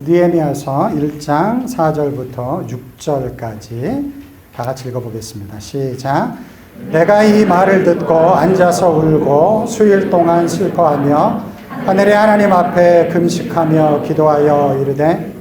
느헤미야서 1장 4절부터 6절까지 다 같이 읽어보겠습니다. 시작. 내가 이 말을 듣고 앉아서 울고 수일 동안 슬퍼하며 하늘의 하나님 앞에 금식하며 기도하여 이르되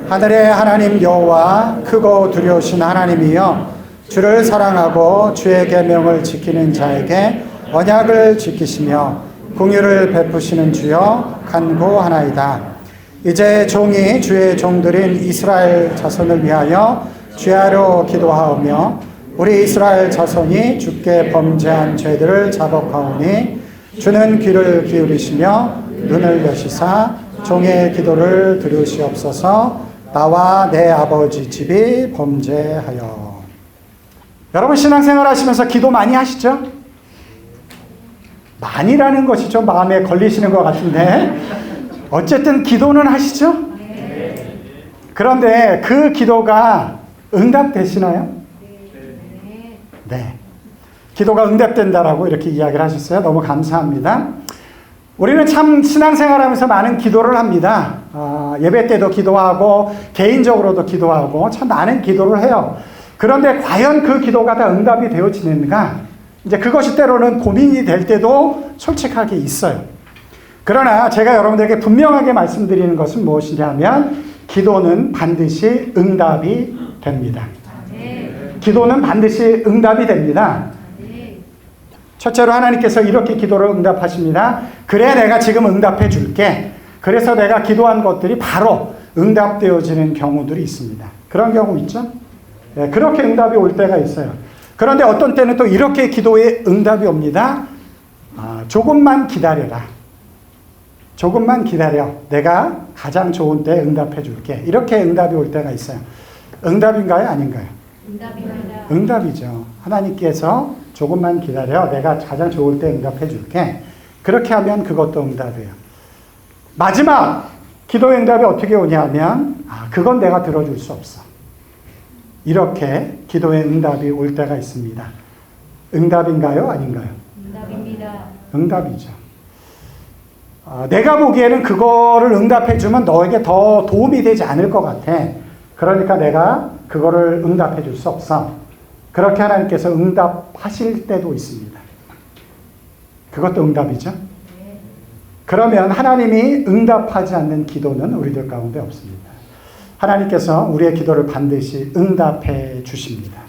하늘의 하나님 여호와 크고 두려우신 하나님이여 주를 사랑하고 주의 계명을 지키는 자에게 언약을 지키시며 긍휼을 베푸시는 주여 간구하나이다. 이제 종이 주의 종들인 이스라엘 자손을 위하여 주야로 기도하오며 우리 이스라엘 자손이 주께 범죄한 죄들을 자복하오니 주는 귀를 기울이시며 눈을 여시사 종의 기도를 들으시옵소서. 나와 내 아버지 집이 범죄하여. 여러분 신앙생활 하시면서 기도 많이 하시죠? 많이라는 것이 좀 마음에 걸리시는 것 같은데 어쨌든 기도는 하시죠? 그런데 그 기도가 응답되시나요? 네. 기도가 응답된다라고 이렇게 이야기를 하셨어요. 너무 감사합니다. 우리는 참 신앙생활하면서 많은 기도를 합니다. 예배 때도 기도하고 개인적으로도 기도하고 참 많은 기도를 해요. 그런데 과연 그 기도가 다 응답이 되어지는가? 이제 그것이 때로는 고민이 될 때도 솔직하게 있어요. 그러나 제가 여러분들에게 분명하게 말씀드리는 것은 무엇이냐면 기도는 반드시 응답이 됩니다. 기도는 반드시 응답이 됩니다. 첫째로 하나님께서 이렇게 기도를 응답하십니다. 그래 내가 지금 응답해 줄게. 그래서 내가 기도한 것들이 바로 응답되어지는 경우들이 있습니다. 그런 경우 있죠? 네, 그렇게 응답이 올 때가 있어요. 그런데 어떤 때는 또 이렇게 기도에 응답이 옵니다. 조금만 기다려라. 조금만 기다려. 내가 가장 좋은 때 응답해 줄게. 이렇게 응답이 올 때가 있어요. 응답인가요? 아닌가요? 응답입니다. 응답이죠. 하나님께서 조금만 기다려. 내가 가장 좋을 때 응답해 줄게. 그렇게 하면 그것도 응답이에요. 마지막 기도의 응답이 어떻게 오냐면 그건 내가 들어줄 수 없어. 이렇게 기도의 응답이 올 때가 있습니다. 응답인가요? 아닌가요? 응답입니다. 응답이죠. 내가 보기에는 그거를 응답해주면 너에게 더 도움이 되지 않을 것 같아. 그러니까 내가 그거를 응답해 줄 수 없어. 그렇게 하나님께서 응답하실 때도 있습니다. 그것도 응답이죠. 그러면 하나님이 응답하지 않는 기도는 우리들 가운데 없습니다. 하나님께서 우리의 기도를 반드시 응답해 주십니다.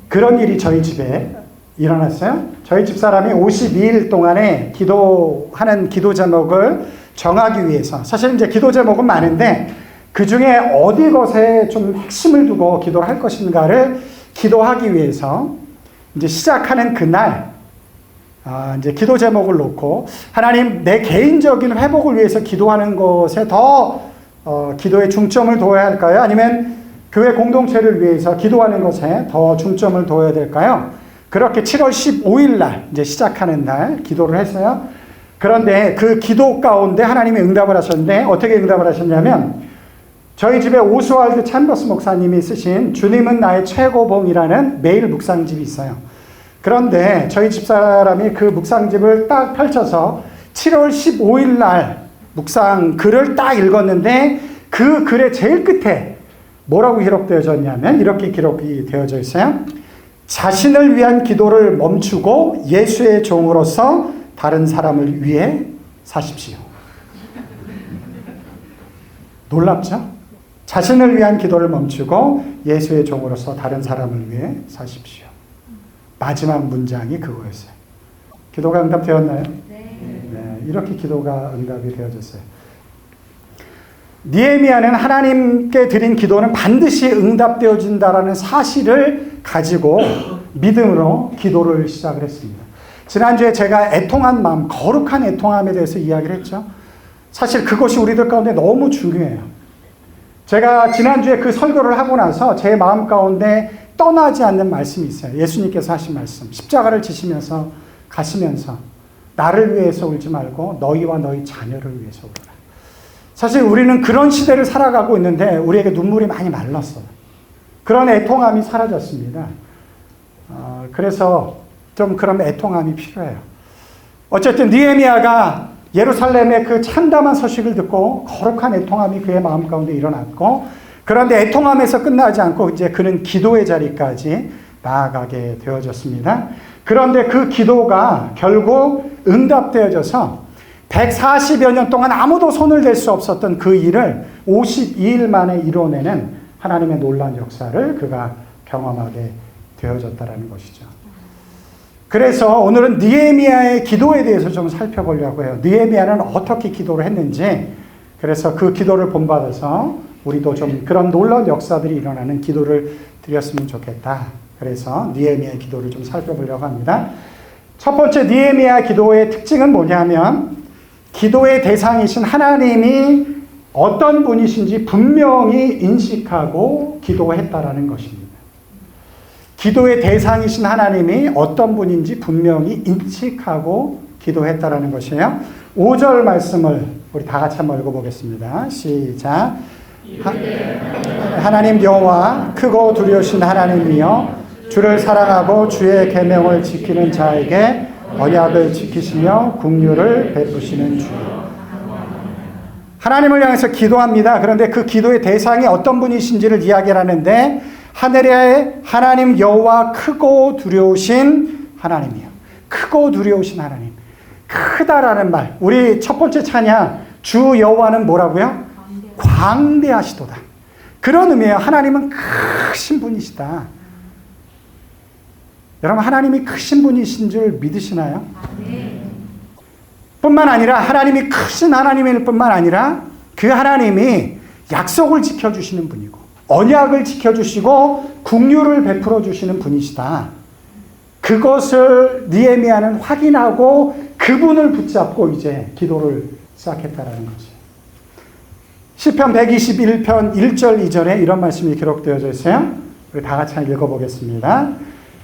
그런 일이 저희 집에 일어났어요. 저희 집사람이 52일 동안에 기도하는 기도 제목을 정하기 위해서, 사실 이제 기도 제목은 많은데 그 중에 어디 것에 좀 핵심을 두고 기도를 할 것인가를 기도하기 위해서 이제 시작하는 그날, 이제 기도 제목을 놓고 하나님 내 개인적인 회복을 위해서 기도하는 것에 더 기도에 중점을 둬야 할까요? 아니면 교회 공동체를 위해서 기도하는 것에 더 중점을 둬야 될까요? 그렇게 7월 15일 날 이제 시작하는 날 기도를 했어요. 그런데 그 기도 가운데 하나님이 응답을 하셨는데 어떻게 응답을 하셨냐면 저희 집에 오스왈드 챔버스 목사님이 쓰신 주님은 나의 최고봉이라는 매일 묵상집이 있어요. 그런데 저희 집사람이 그 묵상집을 딱 펼쳐서 7월 15일 날 묵상 글을 딱 읽었는데 그 글의 제일 끝에 뭐라고 기록되어졌냐면 이렇게 기록이 되어져 있어요. 자신을 위한 기도를 멈추고 예수의 종으로서 다른 사람을 위해 사십시오. 놀랍죠? 자신을 위한 기도를 멈추고 예수의 종으로서 다른 사람을 위해 사십시오. 마지막 문장이 그거였어요. 기도가 응답되었나요? 네, 이렇게 기도가 응답이 되어졌어요. 느헤미야는 하나님께 드린 기도는 반드시 응답되어진다라는 사실을 가지고 믿음으로 기도를 시작을 했습니다. 지난주에 제가 애통한 마음, 거룩한 애통함에 대해서 이야기를 했죠. 사실 그것이 우리들 가운데 너무 중요해요. 제가 지난주에 그 설교를 하고 나서 제 마음 가운데 떠나지 않는 말씀이 있어요. 예수님께서 하신 말씀. 십자가를 지시면서 가시면서 나를 위해서 울지 말고 너희와 너희 자녀를 위해서 울어라. 사실 우리는 그런 시대를 살아가고 있는데 우리에게 눈물이 많이 말랐어요. 그런 애통함이 사라졌습니다. 그래서 좀 그런 애통함이 필요해요. 어쨌든 느헤미야가 예루살렘의 그 참담한 소식을 듣고 거룩한 애통함이 그의 마음 가운데 일어났고, 그런데 애통함에서 끝나지 않고 이제 그는 기도의 자리까지 나아가게 되어졌습니다. 그런데 그 기도가 결국 응답되어져서 140여 년 동안 아무도 손을 댈 수 없었던 그 일을 52일 만에 이뤄내는 하나님의 놀라운 역사를 그가 경험하게 되어졌다는 것이죠. 그래서 오늘은 느헤미야의 기도에 대해서 좀 살펴보려고 해요. 느헤미야는 어떻게 기도를 했는지, 그래서 그 기도를 본받아서 우리도 좀 그런 놀라운 역사들이 일어나는 기도를 드렸으면 좋겠다. 그래서 느헤미야의 기도를 좀 살펴보려고 합니다. 첫 번째 느헤미야 기도의 특징은 뭐냐면, 기도의 대상이신 하나님이 어떤 분이신지 분명히 인식하고 기도했다라는 것입니다. 기도의 대상이신 하나님이 어떤 분인지 분명히 인식하고 기도했다라는 것이에요. 5절 말씀을 우리 다 같이 한번 읽어보겠습니다. 시작. 하나님 여호와 크고 두려우신 하나님이여, 주를 사랑하고 주의 계명을 지키는 자에게 언약을 지키시며 긍휼을 베푸시는 주여. 하나님을 향해서 기도합니다. 그런데 그 기도의 대상이 어떤 분이신지를 이야기하는데, 하늘의 하나님 여호와 크고 두려우신 하나님이요. 크고 두려우신 하나님. 크다라는 말. 우리 첫 번째 찬양, 주 여호와는 뭐라고요? 광대하시도다. 그런 의미예요. 하나님은 크신 분이시다. 여러분, 하나님이 크신 분이신 줄 믿으시나요? 뿐만 아니라 하나님이 크신 하나님일 뿐만 아니라 그 하나님이 약속을 지켜주시는 분이고 언약을 지켜주시고 긍휼을 베풀어 주시는 분이시다. 그것을 느헤미야는 확인하고 그분을 붙잡고 이제 기도를 시작했다라는 거지. 시편 121편 1절 2절에 이런 말씀이 기록되어져 있어요. 우리 다 같이 읽어보겠습니다.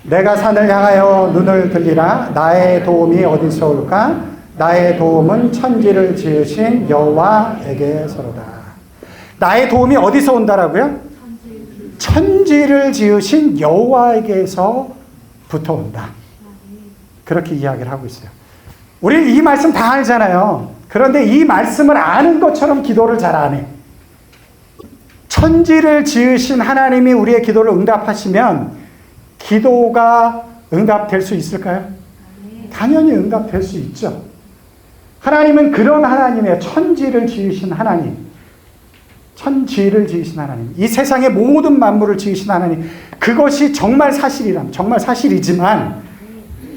내가 산을 향하여 눈을 들리라. 나의 도움이 어디서 올까? 나의 도움은 천지를 지으신 여호와에게서로다. 나의 도움이 어디서 온다라고요? 천지를 지으신 여호와에게서부터 온다. 그렇게 이야기를 하고 있어요. 우리 이 말씀 다 알잖아요. 그런데 이 말씀을 아는 것처럼 기도를 잘 안 해. 천지를 지으신 하나님이 우리의 기도를 응답하시면 기도가 응답될 수 있을까요? 당연히 응답될 수 있죠. 하나님은 그런 하나님이에요. 천지를 지으신 하나님. 천지를 지으신 하나님. 이 세상의 모든 만물을 지으신 하나님. 그것이 정말 사실이라면, 정말 사실이지만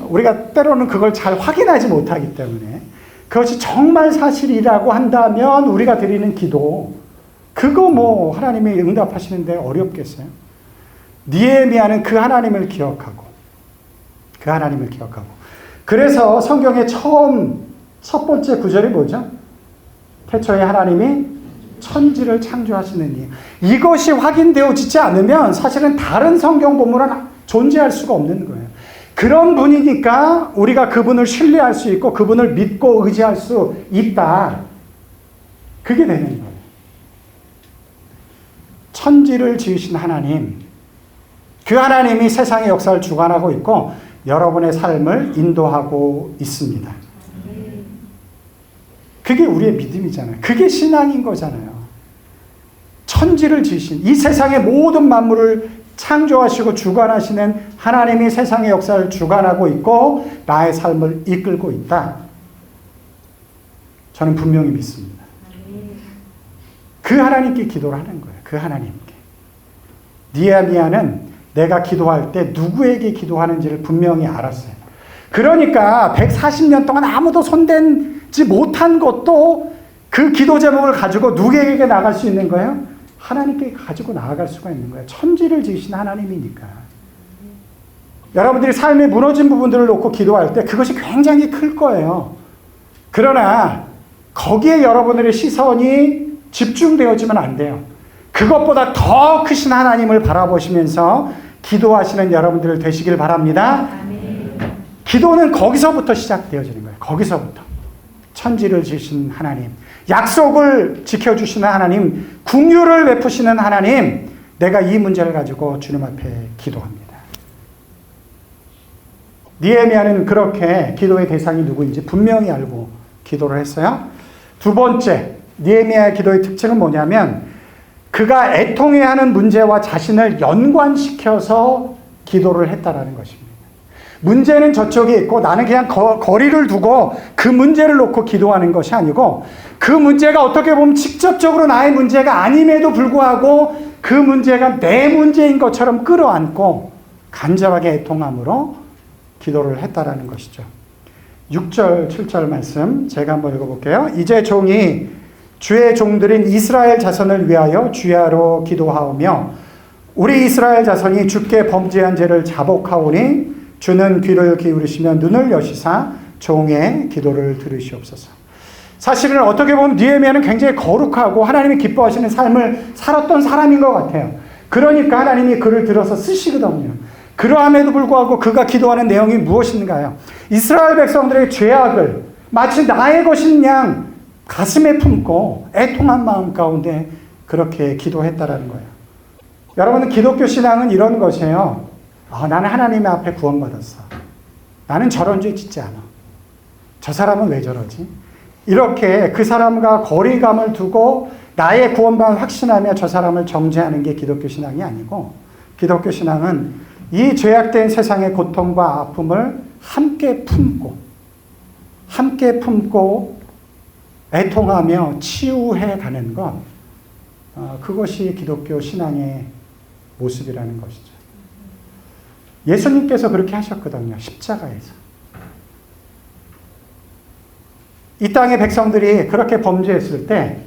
우리가 때로는 그걸 잘 확인하지 못하기 때문에, 그것이 정말 사실이라고 한다면 우리가 드리는 기도, 그거 뭐 하나님이 응답하시는데 어렵겠어요? 느헤미야는 그 하나님을 기억하고, 그 하나님을 기억하고. 그래서 성경의 첫 번째 구절이 뭐죠? 태초에 하나님이 천지를 창조하시는 이. 이것이 확인되어지지 않으면 사실은 다른 성경 본문은 존재할 수가 없는 거예요. 그런 분이니까 우리가 그분을 신뢰할 수 있고 그분을 믿고 의지할 수 있다. 그게 되는 거예요. 천지를 지으신 하나님, 그 하나님이 세상의 역사를 주관하고 있고 여러분의 삶을 인도하고 있습니다. 그게 우리의 믿음이잖아요. 그게 신앙인 거잖아요. 천지를 지으신, 이 세상의 모든 만물을 창조하시고 주관하시는 하나님이 세상의 역사를 주관하고 있고 나의 삶을 이끌고 있다. 저는 분명히 믿습니다. 그 하나님께 기도를 하는 거예요. 그 하나님께. 느헤미야는 내가 기도할 때 누구에게 기도하는지를 분명히 알았어요. 그러니까 140년 동안 아무도 손댄지 못한 것도 그 기도 제목을 가지고 누구에게 나갈 수 있는 거예요? 하나님께 가지고 나아갈 수가 있는 거예요. 천지를 지으신 하나님이니까. 여러분들이 삶에 무너진 부분들을 놓고 기도할 때 그것이 굉장히 클 거예요. 그러나 거기에 여러분들의 시선이 집중되어지면 안 돼요. 그것보다 더 크신 하나님을 바라보시면서 기도하시는 여러분들 되시길 바랍니다. 기도는 거기서부터 시작되어지는 거예요. 거기서부터. 천지를 지으신 하나님, 약속을 지켜주시는 하나님, 긍휼을 베푸시는 하나님, 내가 이 문제를 가지고 주님 앞에 기도합니다. 느헤미야는 그렇게 기도의 대상이 누구인지 분명히 알고 기도를 했어요. 두 번째, 느헤미야의 기도의 특징은 뭐냐면 그가 애통해야 하는 문제와 자신을 연관시켜서 기도를 했다라는 것입니다. 문제는 저쪽에 있고 나는 그냥 거리를 두고 그 문제를 놓고 기도하는 것이 아니고 그 문제가 어떻게 보면 직접적으로 나의 문제가 아님에도 불구하고 그 문제가 내 문제인 것처럼 끌어안고 간절하게 애통함으로 기도를 했다라는 것이죠. 6절, 7절 말씀 제가 한번 읽어볼게요. 이제 종이 주의 종들인 이스라엘 자손을 위하여 주야로 기도하오며 우리 이스라엘 자손이 주께 범죄한 죄를 자복하오니 주는 귀를 기울이시며 눈을 여시사 종의 기도를 들으시옵소서. 사실은 어떻게 보면 느헤미야는 굉장히 거룩하고 하나님이 기뻐하시는 삶을 살았던 사람인 것 같아요. 그러니까 하나님이 그를 들어서 쓰시거든요. 그러함에도 불구하고 그가 기도하는 내용이 무엇인가요? 이스라엘 백성들의 죄악을 마치 나의 것인 양 가슴에 품고 애통한 마음 가운데 그렇게 기도했다라는 거예요. 여러분, 기독교 신앙은 이런 것이에요. 나는 하나님 앞에 구원받았어. 나는 저런 죄 짓지 않아. 저 사람은 왜 저러지? 이렇게 그 사람과 거리감을 두고 나의 구원만 확신하며 저 사람을 정죄하는 게 기독교 신앙이 아니고, 기독교 신앙은 이 죄악된 세상의 고통과 아픔을 함께 품고 애통하며 치유해 가는 것, 그것이 기독교 신앙의 모습이라는 것이죠. 예수님께서 그렇게 하셨거든요. 십자가에서. 이 땅의 백성들이 그렇게 범죄했을 때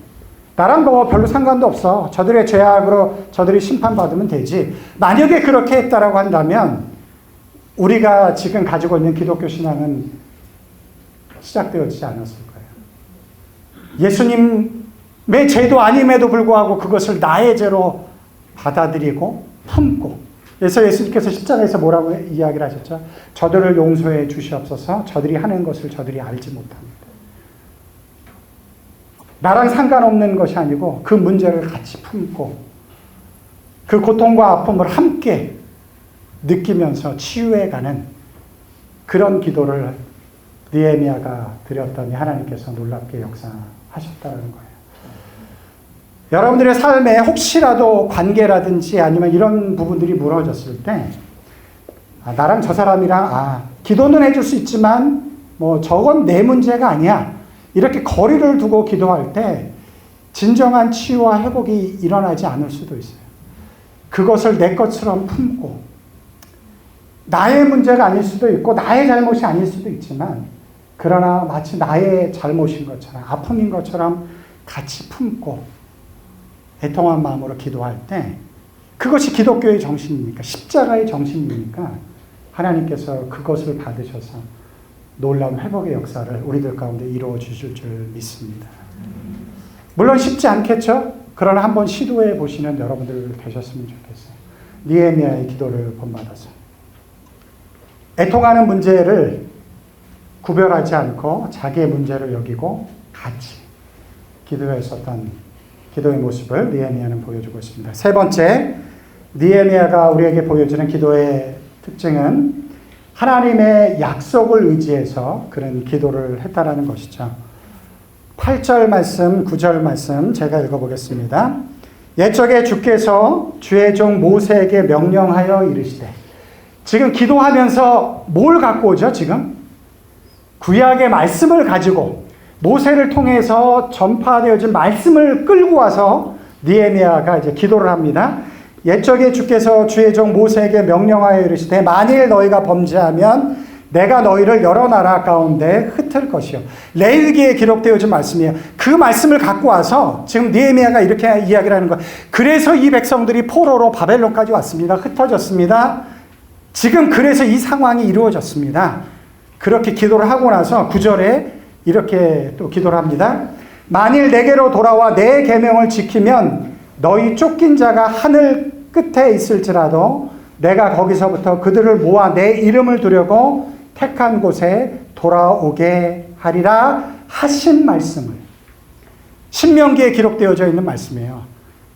나랑 뭐 별로 상관도 없어. 저들의 죄악으로 저들이 심판받으면 되지. 만약에 그렇게 했다라고 한다면 우리가 지금 가지고 있는 기독교 신앙은 시작되어지지 않았을 거예요. 예수님의 죄도 아님에도 불구하고 그것을 나의 죄로 받아들이고 품고, 그래서 예수님께서 십자가에서 뭐라고 이야기를 하셨죠? 저들을 용서해 주시옵소서. 저들이 하는 것을 저들이 알지 못합니다. 나랑 상관없는 것이 아니고 그 문제를 같이 품고 그 고통과 아픔을 함께 느끼면서 치유해가는 그런 기도를 느헤미야가 드렸더니 하나님께서 놀랍게 역사하셨다는 거예요. 여러분들의 삶에 혹시라도 관계라든지 아니면 이런 부분들이 무너졌을 때 나랑 저 사람이랑 기도는 해줄 수 있지만 뭐 저건 내 문제가 아니야, 이렇게 거리를 두고 기도할 때 진정한 치유와 회복이 일어나지 않을 수도 있어요. 그것을 내 것처럼 품고 나의 문제가 아닐 수도 있고 나의 잘못이 아닐 수도 있지만, 그러나 마치 나의 잘못인 것처럼 아픔인 것처럼 같이 품고 애통한 마음으로 기도할 때 그것이 기독교의 정신이니까, 십자가의 정신이니까 하나님께서 그것을 받으셔서 놀라운 회복의 역사를 우리들 가운데 이루어 주실 줄 믿습니다. 물론 쉽지 않겠죠? 그러나 한번 시도해 보시는 여러분들 되셨으면 좋겠어요. 느헤미야의 기도를 본받아서 애통하는 문제를 구별하지 않고 자기의 문제를 여기고 같이 기도했었던 기도의 모습을 느헤미야는 보여주고 있습니다. 세 번째, 느헤미야가 우리에게 보여주는 기도의 특징은 하나님의 약속을 의지해서 그런 기도를 했다라는 것이죠. 8절 말씀, 9절 말씀 제가 읽어보겠습니다. 옛적에 주께서 주의 종 모세에게 명령하여 이르시되, 지금 기도하면서 뭘 갖고 오죠? 지금 구약의 말씀을 가지고 모세를 통해서 전파되어진 말씀을 끌고 와서 느헤미야가 이제 기도를 합니다. 옛적에 주께서 주의 종 모세에게 명령하여 이르시되, 만일 너희가 범죄하면 내가 너희를 여러 나라 가운데 흩을 것이요. 레위기에 기록되어진 말씀이에요. 그 말씀을 갖고 와서 지금 느헤미야가 이렇게 이야기를 하는 거예요. 그래서 이 백성들이 포로로 바벨론까지 왔습니다. 흩어졌습니다. 지금 그래서 이 상황이 이루어졌습니다. 그렇게 기도를 하고 나서 9절에 이렇게 또 기도를 합니다. 만일 내게로 돌아와 내 계명을 지키면 너희 쫓긴 자가 하늘 끝에 있을지라도 내가 거기서부터 그들을 모아 내 이름을 두려고 택한 곳에 돌아오게 하리라 하신 말씀을, 신명기에 기록되어져 있는 말씀이에요.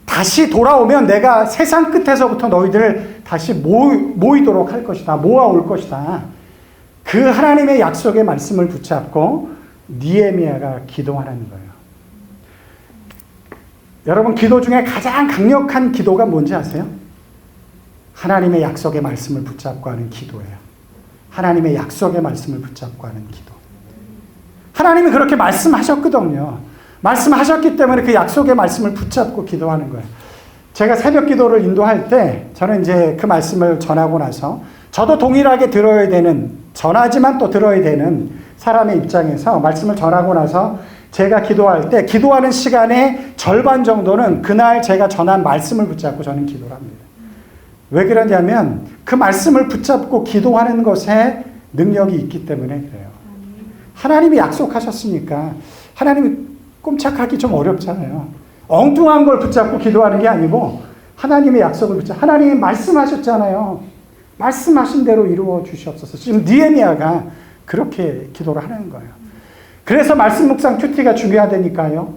다시 돌아오면 내가 세상 끝에서부터 너희들을 다시 모이도록 할 것이다. 모아올 것이다. 그 하나님의 약속의 말씀을 붙잡고 느헤미야가 기도하는 거예요. 여러분, 기도 중에 가장 강력한 기도가 뭔지 아세요? 하나님의 약속의 말씀을 붙잡고 하는 기도예요. 하나님의 약속의 말씀을 붙잡고 하는 기도. 하나님이 그렇게 말씀하셨거든요. 말씀하셨기 때문에 그 약속의 말씀을 붙잡고 기도하는 거예요. 제가 새벽 기도를 인도할 때 저는 이제 그 말씀을 전하고 나서 저도 동일하게 들어야 되는, 전하지만 또 들어야 되는 사람의 입장에서 말씀을 전하고 나서 제가 기도할 때 기도하는 시간의 절반 정도는 그날 제가 전한 말씀을 붙잡고 저는 기도를 합니다. 왜 그러냐면 그 말씀을 붙잡고 기도하는 것에 능력이 있기 때문에 그래요. 하나님이 약속하셨으니까 하나님이 꼼짝하기 좀 어렵잖아요. 엉뚱한 걸 붙잡고 기도하는 게 아니고 하나님의 약속을 붙잡고, 하나님이 말씀하셨잖아요. 말씀하신 대로 이루어 주시옵소서. 지금 느헤미야가 그렇게 기도를 하는 거예요. 그래서 말씀 묵상 큐티가 중요하다니까요.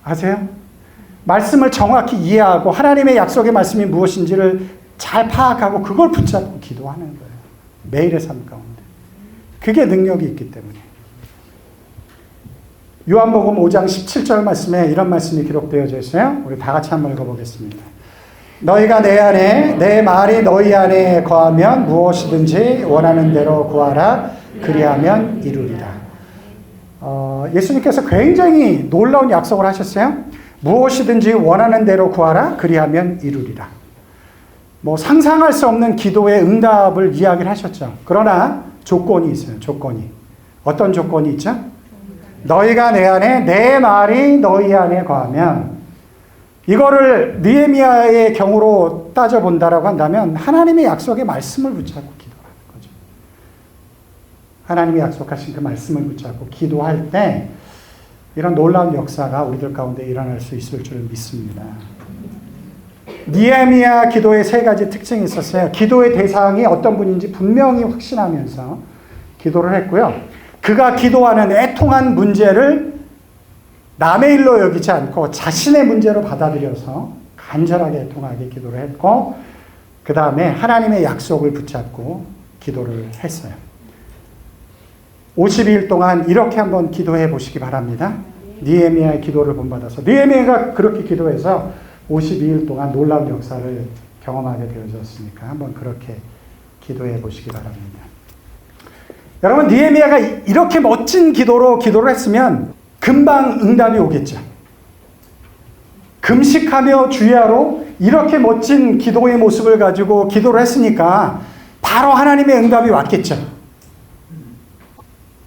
아세요? 말씀을 정확히 이해하고 하나님의 약속의 말씀이 무엇인지를 잘 파악하고 그걸 붙잡고 기도하는 거예요. 매일의 삶 가운데. 그게 능력이 있기 때문에. 요한복음 5장 17절 말씀에 이런 말씀이 기록되어져 있어요. 우리 다 같이 한번 읽어보겠습니다. 너희가 내 안에, 내 말이 너희 안에 거하면 무엇이든지 원하는 대로 구하라. 그리하면 이루리라. 예수님께서 굉장히 놀라운 약속을 하셨어요. 무엇이든지 원하는 대로 구하라. 그리하면 이루리라. 뭐 상상할 수 없는 기도의 응답을 이야기를 하셨죠. 그러나 조건이 있어요. 조건이. 어떤 조건이 있죠? 너희가 내 안에, 내 말이 너희 안에 거하면, 이거를 느헤미야의 경우로 따져본다라고 한다면 하나님의 약속의 말씀을 붙잡고 기도하는 거죠. 하나님이 약속하신 그 말씀을 붙잡고 기도할 때 이런 놀라운 역사가 우리들 가운데 일어날 수 있을 줄 믿습니다. 느헤미야 기도의 세 가지 특징이 있었어요. 기도의 대상이 어떤 분인지 분명히 확신하면서 기도를 했고요. 그가 기도하는 애통한 문제를 남의 일로 여기지 않고 자신의 문제로 받아들여서 간절하게 애통하게 기도를 했고, 그 다음에 하나님의 약속을 붙잡고 기도를 했어요. 52일 동안 이렇게 한번 기도해 보시기 바랍니다. 느헤미야의 기도를 본받아서, 느헤미야가 그렇게 기도해서 52일 동안 놀라운 역사를 경험하게 되어졌으니까 한번 그렇게 기도해 보시기 바랍니다. 여러분, 느헤미야가 이렇게 멋진 기도로 기도를 했으면 금방 응답이 오겠죠. 금식하며 주야로 이렇게 멋진 기도의 모습을 가지고 기도를 했으니까 바로 하나님의 응답이 왔겠죠.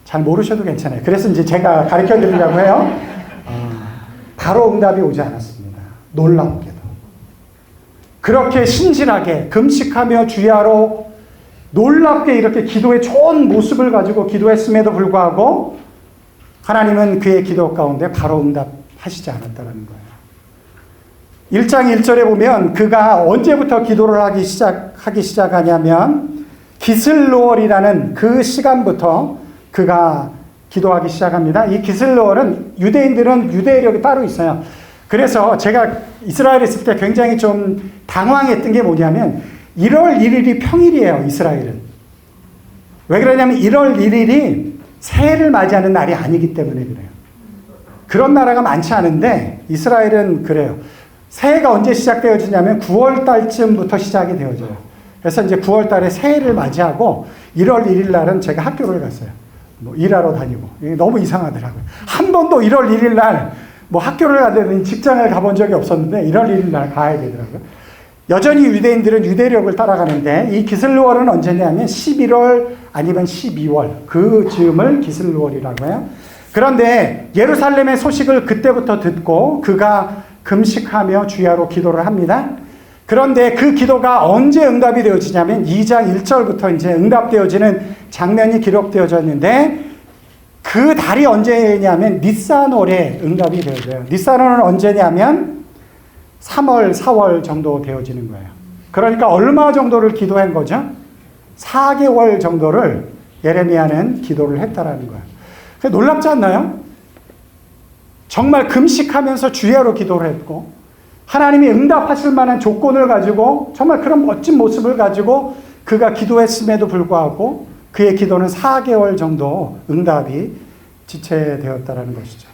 잘 모르셔도 괜찮아요. 그래서 이제 제가 가르쳐 드리려고 해요. 바로 응답이 오지 않았습니다. 놀랍게도. 그렇게 신실하게 금식하며 주야로 놀랍게 이렇게 기도의 좋은 모습을 가지고 기도했음에도 불구하고 하나님은 그의 기도 가운데 바로 응답하시지 않았다는 거예요. 1장 1절에 보면 그가 언제부터 기도를 하기 시작하냐면 기슬로월이라는 그 시간부터 그가 기도하기 시작합니다. 이 기슬로월은 유대인들은 유대력이 따로 있어요. 그래서 제가 이스라엘에 있을 때 굉장히 좀 당황했던 게 뭐냐면 1월 1일이 평일이에요, 이스라엘은. 왜 그러냐면 1월 1일이 새해를 맞이하는 날이 아니기 때문에 그래요. 그런 나라가 많지 않은데 이스라엘은 그래요. 새해가 언제 시작되어지냐면 9월 달쯤부터 시작이 되어져요. 그래서 이제 9월 달에 새해를 맞이하고 1월 1일 날은 제가 학교를 갔어요. 뭐 일하러 다니고. 너무 이상하더라고요. 한 번도 1월 1일 날 뭐 학교를 가든 직장을 가본 적이 없었는데 1월 1일 날 가야 되더라고요. 여전히 유대인들은 유대력을 따라가는데 이 기슬로월은 언제냐면 11월 아니면 12월 그 즈음을 기슬로월이라고 해요. 그런데 예루살렘의 소식을 그때부터 듣고 그가 금식하며 주야로 기도를 합니다. 그런데 그 기도가 언제 응답이 되어지냐면 2장 1절부터 이제 응답되어지는 장면이 기록되어졌는데 그 달이 언제냐면 니산월에 응답이 되어져요. 니산월은 언제냐면 3월, 4월 정도 되어지는 거예요. 그러니까 얼마 정도를 기도한 거죠? 4개월 정도를 예레미야는 기도를 했다라는 거예요. 놀랍지 않나요? 정말 금식하면서 주야로 기도를 했고 하나님이 응답하실 만한 조건을 가지고 정말 그런 멋진 모습을 가지고 그가 기도했음에도 불구하고 그의 기도는 4개월 정도 응답이 지체되었다라는 것이죠.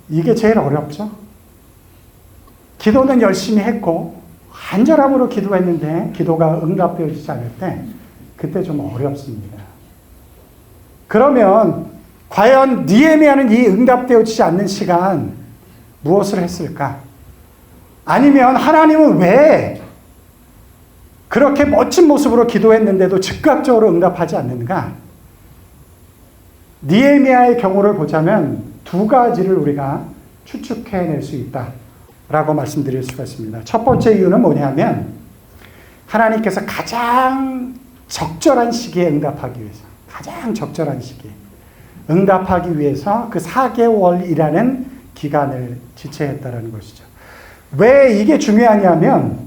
이게 제일 어렵죠. 기도는 열심히 했고 간절함으로 기도했는데 기도가 응답되어지지 않을 때 그때 좀 어렵습니다. 그러면 과연 느헤미야는 이 응답되어지지 않는 시간 무엇을 했을까? 아니면 하나님은 왜 그렇게 멋진 모습으로 기도했는데도 즉각적으로 응답하지 않는가? 느헤미야의 경우를 보자면 두 가지를 우리가 추측해낼 수 있다라고 말씀드릴 수가 있습니다. 첫 번째 이유는 뭐냐면 하나님께서 가장 적절한 시기에 응답하기 위해서, 가장 적절한 시기에 응답하기 위해서 그 4개월이라는 기간을 지체했다라는 것이죠. 왜 이게 중요하냐면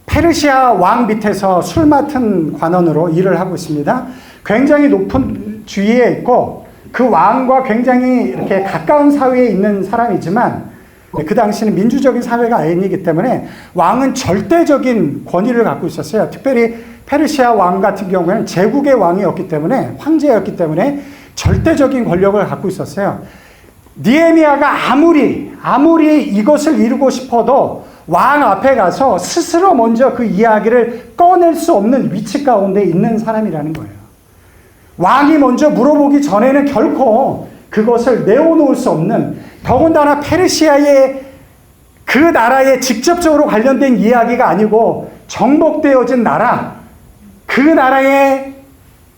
페르시아 왕 밑에서 술 맡은 관원으로 일을 하고 있습니다. 굉장히 높은 주위에 있고 그 왕과 굉장히 이렇게 가까운 사회에 있는 사람이지만 그 당시는 민주적인 사회가 아니기 때문에 왕은 절대적인 권위를 갖고 있었어요. 특별히 페르시아 왕 같은 경우에는 제국의 왕이었기 때문에, 황제였기 때문에 절대적인 권력을 갖고 있었어요. 느헤미야가 아무리 이것을 이루고 싶어도 왕 앞에 가서 스스로 먼저 그 이야기를 꺼낼 수 없는 위치 가운데 있는 사람이라는 거예요. 왕이 먼저 물어보기 전에는 결코 그것을 내어놓을 수 없는, 더군다나 페르시아의 그 나라에 직접적으로 관련된 이야기가 아니고 정복되어진 나라, 그 나라에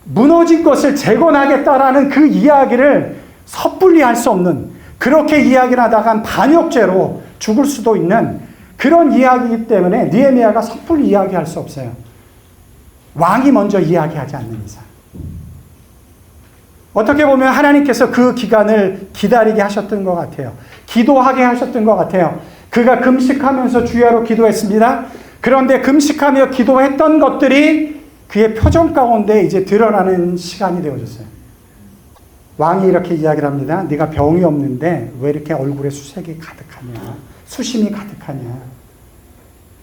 무너진 것을 재건하겠다라는 그 이야기를 섣불리 할 수 없는, 그렇게 이야기를 하다간 반역죄로 죽을 수도 있는 그런 이야기이기 때문에 느헤미야가 섣불리 이야기할 수 없어요. 왕이 먼저 이야기하지 않는 이상. 어떻게 보면 하나님께서 그 기간을 기다리게 하셨던 것 같아요. 기도하게 하셨던 것 같아요. 그가 금식하면서 주야로 기도했습니다. 그런데 금식하며 기도했던 것들이 그의 표정 가운데 이제 드러나는 시간이 되어졌어요. 왕이 이렇게 이야기를 합니다. 네가 병이 없는데 왜 이렇게 얼굴에 수색이 가득하냐, 수심이 가득하냐,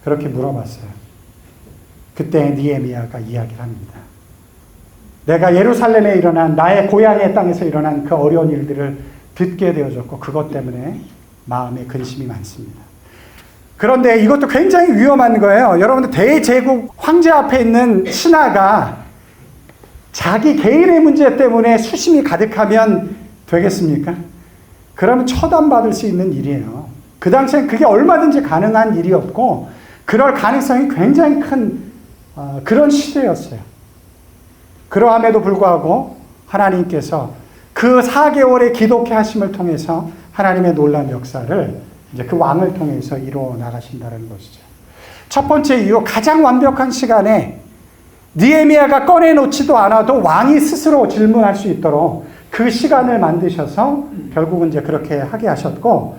그렇게 물어봤어요. 그때 느헤미야가 이야기를 합니다. 내가 예루살렘에 일어난, 나의 고향의 땅에서 일어난 그 어려운 일들을 듣게 되어졌고 그것 때문에 마음에 근심이 많습니다. 그런데 이것도 굉장히 위험한 거예요. 여러분들, 대제국 황제 앞에 있는 신하가 자기 개인의 문제 때문에 수심이 가득하면 되겠습니까? 그러면 처단받을 수 있는 일이에요. 그 당시엔 그게 얼마든지 가능한 일이었고 그럴 가능성이 굉장히 큰 그런 시대였어요. 그러함에도 불구하고 하나님께서 그 4개월의 기독해 하심을 통해서 하나님의 놀라운 역사를 이제 그 왕을 통해서 이루어 나가신다는 것이죠. 첫 번째 이유, 가장 완벽한 시간에 느헤미야가 꺼내놓지도 않아도 왕이 스스로 질문할 수 있도록 그 시간을 만드셔서 결국은 이제 그렇게 하게 하셨고,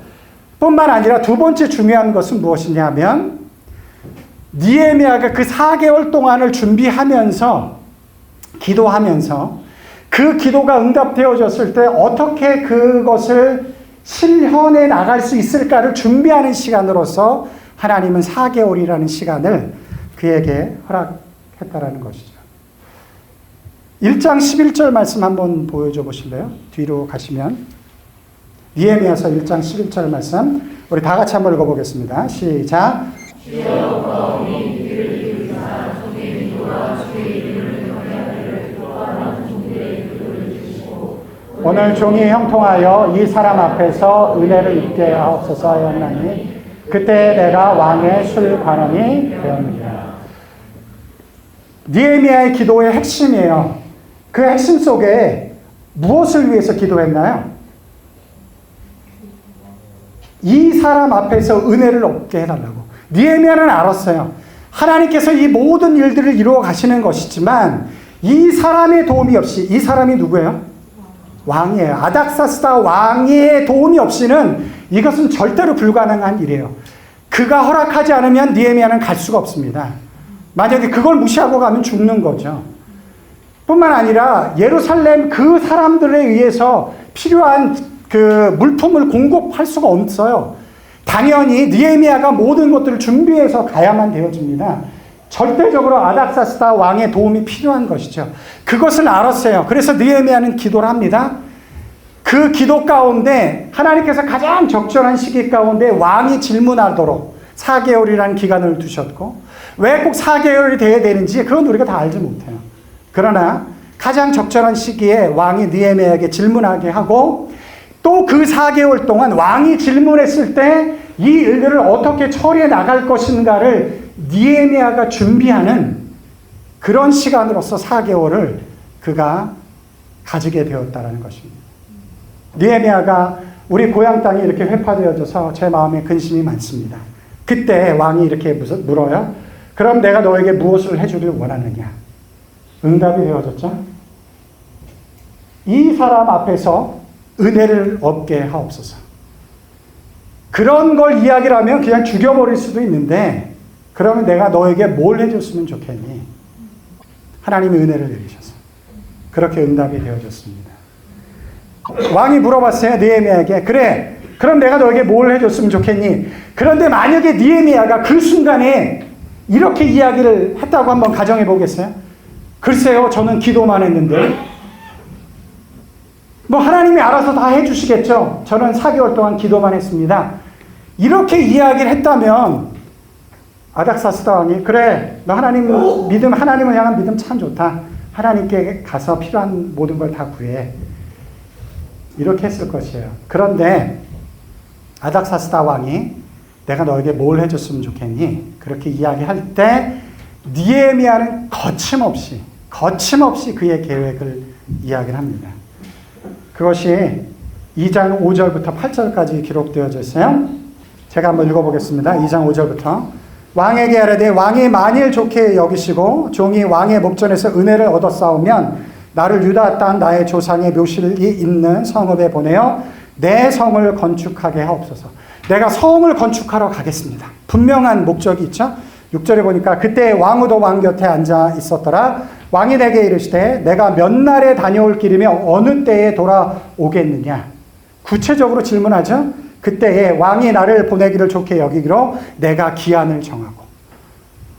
뿐만 아니라 두 번째 중요한 것은 무엇이냐면 느헤미야가 그 4개월 동안을 준비하면서 기도하면서 그 기도가 응답되어졌을 때 어떻게 그것을 실현해 나갈 수 있을까를 준비하는 시간으로서 하나님은 4개월이라는 시간을 그에게 허락했다라는 것이죠. 1장 11절 말씀 한번 보여줘 보실래요? 뒤로 가시면 느헤미야서 1장 11절 말씀 우리 다 같이 한번 읽어보겠습니다. 시작. 오늘 종이 형통하여 이 사람 앞에서 은혜를 입게 하옵소서 하였나니 그때 내가 왕의 술관원이 되었느니라. 느헤미야의 기도의 핵심이에요. 그 핵심 속에 무엇을 위해서 기도했나요? 이 사람 앞에서 은혜를 얻게 해달라고. 느헤미야는 알았어요. 하나님께서 이 모든 일들을 이루어 가시는 것이지만 이 사람의 도움이 없이, 이 사람이 누구예요? 왕이에요. 아닥사스다 왕의 도움이 없이는 이것은 절대로 불가능한 일이에요. 그가 허락하지 않으면 느헤미야는 갈 수가 없습니다. 만약에 그걸 무시하고 가면 죽는 거죠. 뿐만 아니라 예루살렘 그 사람들에 의해서 필요한 그 물품을 공급할 수가 없어요. 당연히 느헤미야가 모든 것들을 준비해서 가야만 되어집니다. 절대적으로 아닥사스다 왕의 도움이 필요한 것이죠. 그것을 알았어요. 그래서 느헤미야는 기도를 합니다. 그 기도 가운데 하나님께서 가장 적절한 시기 가운데 왕이 질문하도록 4개월이라는 기간을 두셨고, 왜 꼭 4개월이 돼야 되는지 그건 우리가 다 알지 못해요. 그러나 가장 적절한 시기에 왕이 느헤미야에게 질문하게 하고, 또 그 4개월 동안 왕이 질문했을 때 이 일들을 어떻게 처리해 나갈 것인가를 느헤미야가 준비하는 그런 시간으로서 4개월을 그가 가지게 되었다는 것입니다. 느헤미야가 우리 고향 땅이 이렇게 회파되어져서 제 마음에 근심이 많습니다. 그때 왕이 이렇게 물어요. 그럼 내가 너에게 무엇을 해주길 원하느냐? 응답이 되어졌죠. 이 사람 앞에서 은혜를 얻게 하옵소서. 그런 걸 이야기를 하면 그냥 죽여버릴 수도 있는데, 그러면 내가 너에게 뭘 해줬으면 좋겠니? 하나님이 은혜를 내리셔서 그렇게 응답이 되어졌습니다. 왕이 물어봤어요. 느헤미야에게. 그래, 그럼 내가 너에게 뭘 해줬으면 좋겠니? 그런데 만약에 느헤미야가 그 순간에 이렇게 이야기를 했다고 한번 가정해 보겠어요? 글쎄요, 저는 기도만 했는데. 뭐 하나님이 알아서 다 해주시겠죠. 저는 4개월 동안 기도만 했습니다. 이렇게 이야기를 했다면 아닥사스다 왕이, 그래, 너 하나님을 향한 믿음 참 좋다. 하나님께 가서 필요한 모든 걸 다 구해. 이렇게 했을 것이에요. 그런데 아닥사스다 왕이 내가 너에게 뭘 해줬으면 좋겠니? 그렇게 이야기할 때 느헤미야는 거침없이 그의 계획을 이야기를 합니다. 그것이 2장 5절부터 8절까지 기록되어져 있어요. 제가 한번 읽어보겠습니다. 2장 5절부터. 왕에게 하라되 왕이 만일 좋게 여기시고 종이 왕의 목전에서 은혜를 얻었사오면 나를 유다 땅 나의 조상의 묘실이 있는 성읍에 보내어 내 성을 건축하게 하옵소서. 내가 성을 건축하러 가겠습니다. 분명한 목적이 있죠. 6절에 보니까 그때 왕후도 왕 곁에 앉아 있었더라. 왕이 내게 이르시되 내가 몇 날에 다녀올 길이며 어느 때에 돌아오겠느냐. 구체적으로 질문하죠. 그때에 왕이 나를 보내기를 좋게 여기기로 내가 기한을 정하고,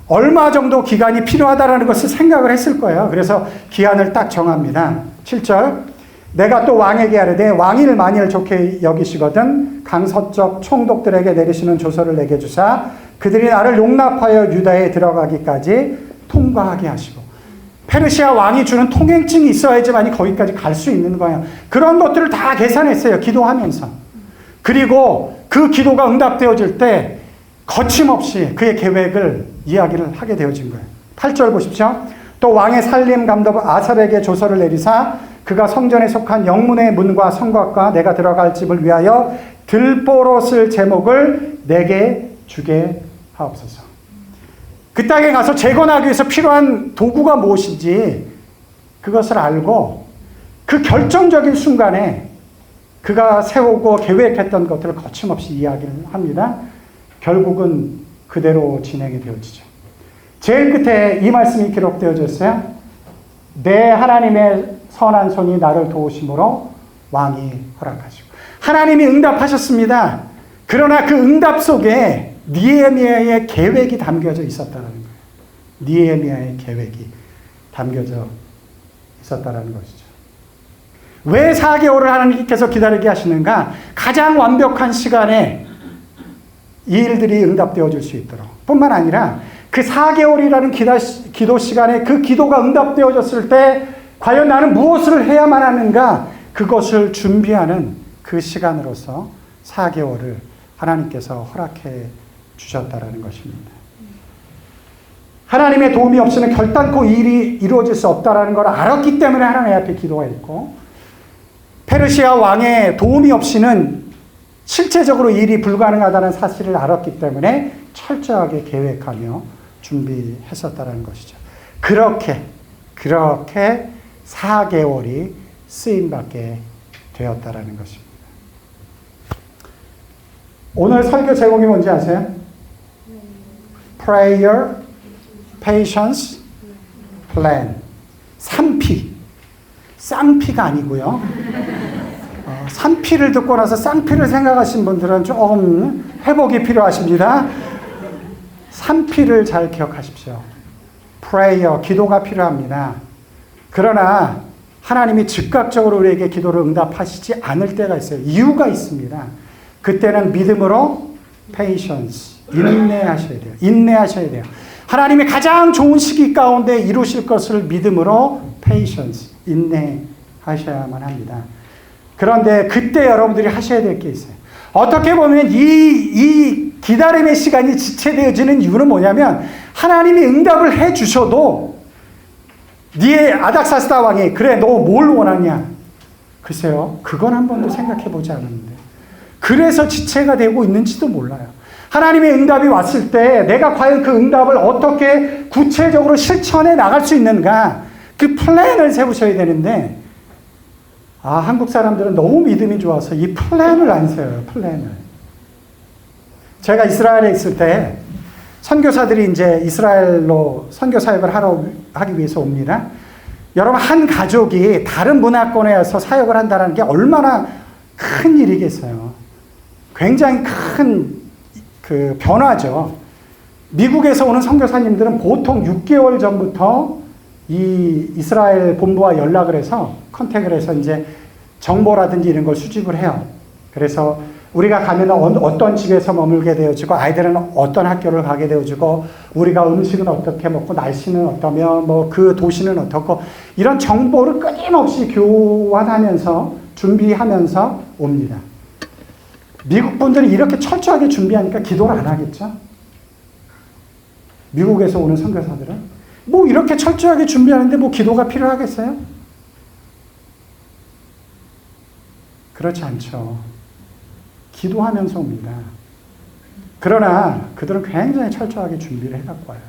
얼마 정도 기간이 필요하다라는 것을 생각을 했을 거예요. 그래서 기한을 딱 정합니다. 7절. 내가 또 왕에게 하려되 왕일 만일 좋게 여기시거든 강서쪽 총독들에게 내리시는 조서를 내게 주사 그들이 나를 용납하여 유다에 들어가기까지 통과하게 하시고. 페르시아 왕이 주는 통행증이 있어야지만 거기까지 갈 수 있는 거예요. 그런 것들을 다 계산했어요. 기도하면서. 그리고 그 기도가 응답되어질 때 거침없이 그의 계획을 이야기를 하게 되어진 거예요. 8절 보십시오. 또 왕의 살림 감독 아삽에게 조서를 내리사 그가 성전에 속한 영문의 문과 성곽과 내가 들어갈 집을 위하여 들보로 쓸 제목을 내게 주게 하옵소서. 그 땅에 가서 재건하기 위해서 필요한 도구가 무엇인지 그것을 알고 그 결정적인 순간에 그가 세우고 계획했던 것들을 거침없이 이야기를 합니다. 결국은 그대로 진행이 되어지죠. 제일 끝에 이 말씀이 기록되어져 있어요. 내 하나님의 선한 손이 나를 도우심으로 왕이 허락하시고. 하나님이 응답하셨습니다. 그러나 그 응답 속에 느헤미야의 계획이 담겨져 있었다는 거예요. 느헤미야의 계획이 담겨져 있었다는 것이죠. 왜 4개월을 하나님께서 기다리게 하시는가? 가장 완벽한 시간에 이 일들이 응답되어질 수 있도록. 뿐만 아니라 그 4개월이라는 기도 시간에 그 기도가 응답되어졌을 때 과연 나는 무엇을 해야만 하는가? 그것을 준비하는 그 시간으로서 4개월을 하나님께서 허락해 주셨다라는 것입니다. 하나님의 도움이 없이는 결단코 일이 이루어질 수 없다라는 걸 알았기 때문에 하나님 앞에 기도했고, 페르시아 왕의 도움이 없이는 실제적으로 일이 불가능하다는 사실을 알았기 때문에 철저하게 계획하며 준비했었다는 것이죠. 그렇게 4개월이 쓰임받게 되었다라는 것입니다. 오늘 설교 제목이 뭔지 아세요? Prayer, Patience, Plan. 3P. 쌍피가 아니고요. 3P를 듣고 나서 쌍피를 생각하신 분들은 조금 회복이 필요하십니다. 3P를 잘 기억하십시오. prayer, 기도가 필요합니다. 그러나 하나님이 즉각적으로 우리에게 기도를 응답하시지 않을 때가 있어요. 이유가 있습니다. 그때는 믿음으로 patience, 인내하셔야 돼요. 인내하셔야 돼요. 하나님이 가장 좋은 시기 가운데 이루실 것을 믿음으로 patience, 인내하셔야만 합니다. 그런데 그때 여러분들이 하셔야 될 게 있어요. 어떻게 보면 이 기다림의 시간이 지체되어지는 이유는 뭐냐면 하나님이 응답을 해 주셔도 니의 아닥사스다 왕이 그래 너 뭘 원하냐? 글쎄요. 그건 한 번도 생각해 보지 않았는데. 그래서 지체가 되고 있는지도 몰라요. 하나님의 응답이 왔을 때 내가 과연 그 응답을 어떻게 구체적으로 실천해 나갈 수 있는가? 그 플랜을 세우셔야 되는데 한국 사람들은 너무 믿음이 좋아서 이 플랜을 안 세워요. 플랜을. 제가 이스라엘에 있을 때 선교사들이 이제 이스라엘로 선교 사역을 하기 위해서 옵니다. 여러분 한 가족이 다른 문화권에 와서 사역을 한다는 게 얼마나 큰 일이겠어요. 굉장히 큰 그 변화죠. 미국에서 오는 선교사님들은 보통 6개월 전부터 이 이스라엘 본부와 연락을 해서 컨택을 해서 이제 정보라든지 이런 걸 수집을 해요. 그래서 우리가 가면 어떤 집에서 머물게 되어지고 아이들은 어떤 학교를 가게 되어지고 우리가 음식은 어떻게 먹고 날씨는 어떠며 뭐 그 도시는 어떻고 이런 정보를 끊임없이 교환하면서 준비하면서 옵니다. 미국 분들이 이렇게 철저하게 준비하니까 기도를 안 하겠죠? 미국에서 오는 선교사들은 뭐 이렇게 철저하게 준비하는데 뭐 기도가 필요하겠어요? 그렇지 않죠. 기도하면서 옵니다. 그러나 그들은 굉장히 철저하게 준비를 해갖고 와요.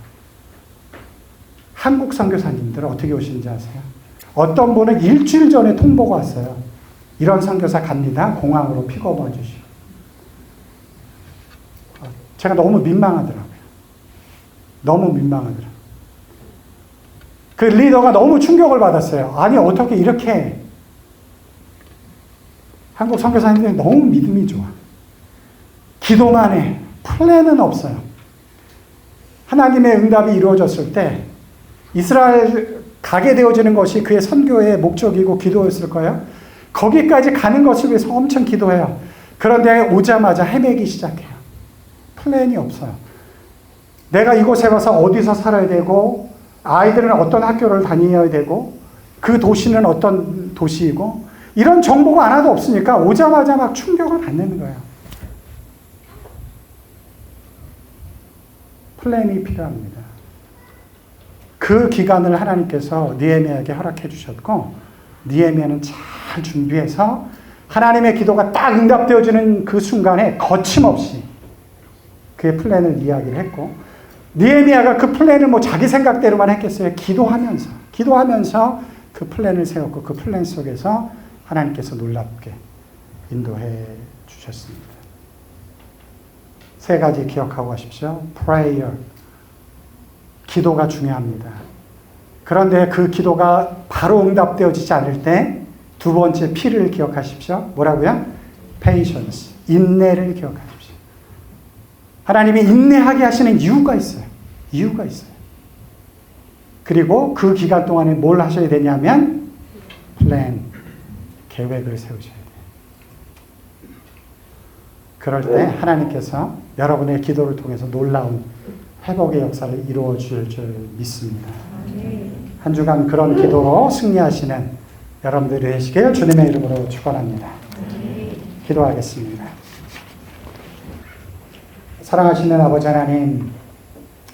한국 선교사님들은 어떻게 오시는지 아세요? 어떤 분은 일주일 전에 통보가 왔어요. 이런 선교사 갑니다. 공항으로 픽업 와주시고. 제가 너무 민망하더라고요. 너무 민망하더라고요. 그 리더가 너무 충격을 받았어요. 아니 어떻게 이렇게 한국 선교사님들이 너무 믿음이 좋아. 기도만 해. 플랜은 없어요. 하나님의 응답이 이루어졌을 때 이스라엘 가게 되어지는 것이 그의 선교의 목적이고 기도였을 거예요. 거기까지 가는 것을 위해서 엄청 기도해요. 그런데 오자마자 헤매기 시작해요. 플랜이 없어요. 내가 이곳에 와서 어디서 살아야 되고 아이들은 어떤 학교를 다녀야 되고 그 도시는 어떤 도시이고 이런 정보가 하나도 없으니까 오자마자 막 충격을 받는 거예요. 플랜이 필요합니다. 그 기간을 하나님께서 느헤미야에게 허락해 주셨고 느헤미야는 잘 준비해서 하나님의 기도가 딱 응답되어지는 그 순간에 거침없이 그의 플랜을 이야기를 했고 느헤미야가 그 플랜을 뭐 자기 생각대로만 했겠어요? 기도하면서 그 플랜을 세웠고 그 플랜 속에서 하나님께서 놀랍게 인도해 주셨습니다. 세 가지 기억하고 가십시오. prayer, 기도가 중요합니다. 그런데 그 기도가 바로 응답되어지지 않을 때 두 번째 P를 기억하십시오. 뭐라고요? patience, 인내를 기억하십시오. 하나님이 인내하게 하시는 이유가 있어요. 이유가 있어요. 그리고 그 기간 동안에 뭘 하셔야 되냐면 플랜, 계획을 세우셔야 돼요. 그럴 때 하나님께서 여러분의 기도를 통해서 놀라운 회복의 역사를 이루어 주실 줄 믿습니다. 한 주간 그런 기도로 승리하시는 여러분들이 되시길 주님의 이름으로 축원합니다. 기도하겠습니다. 사랑하시는 아버지 하나님,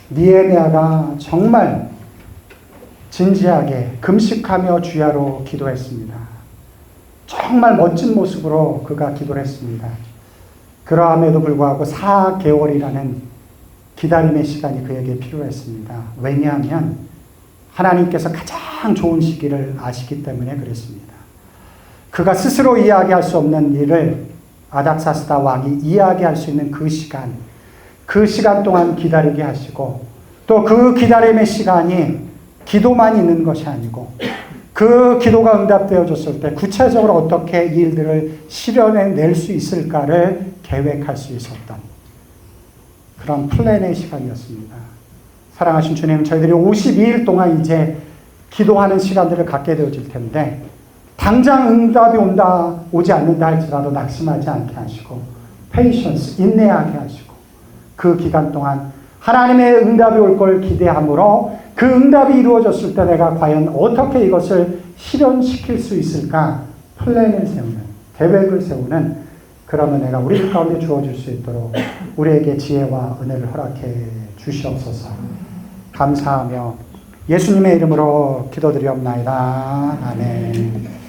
느헤미야가 정말 진지하게 금식하며 주야로 기도했습니다. 정말 멋진 모습으로 그가 기도를 했습니다. 그러함에도 불구하고 4개월이라는 기다림의 시간이 그에게 필요했습니다. 왜냐하면 하나님께서 가장 좋은 시기를 아시기 때문에 그랬습니다. 그가 스스로 이야기할 수 없는 일을 아닥사스다 왕이 이야기할 수 있는 그 시간 동안 기다리게 하시고 또 그 기다림의 시간이 기도만 있는 것이 아니고 그 기도가 응답되어졌을 때 구체적으로 어떻게 이 일들을 실현해낼 수 있을까를 계획할 수 있었던 그런 플랜의 시간이었습니다. 사랑하신 주님, 저희들이 52일 동안 이제 기도하는 시간들을 갖게 되어질 텐데 당장 응답이 오지 않는다 할지라도 낙심하지 않게 하시고 페이션스, 인내하게 하시고 그 기간 동안 하나님의 응답이 올 걸 기대함으로 그 응답이 이루어졌을 때 내가 과연 어떻게 이것을 실현시킬 수 있을까 플랜을 세우는, 계획을 세우는 그런 은혜가 우리 가운데 주어질 수 있도록 우리에게 지혜와 은혜를 허락해 주시옵소서. 감사하며 예수님의 이름으로 기도드리옵나이다. 아멘.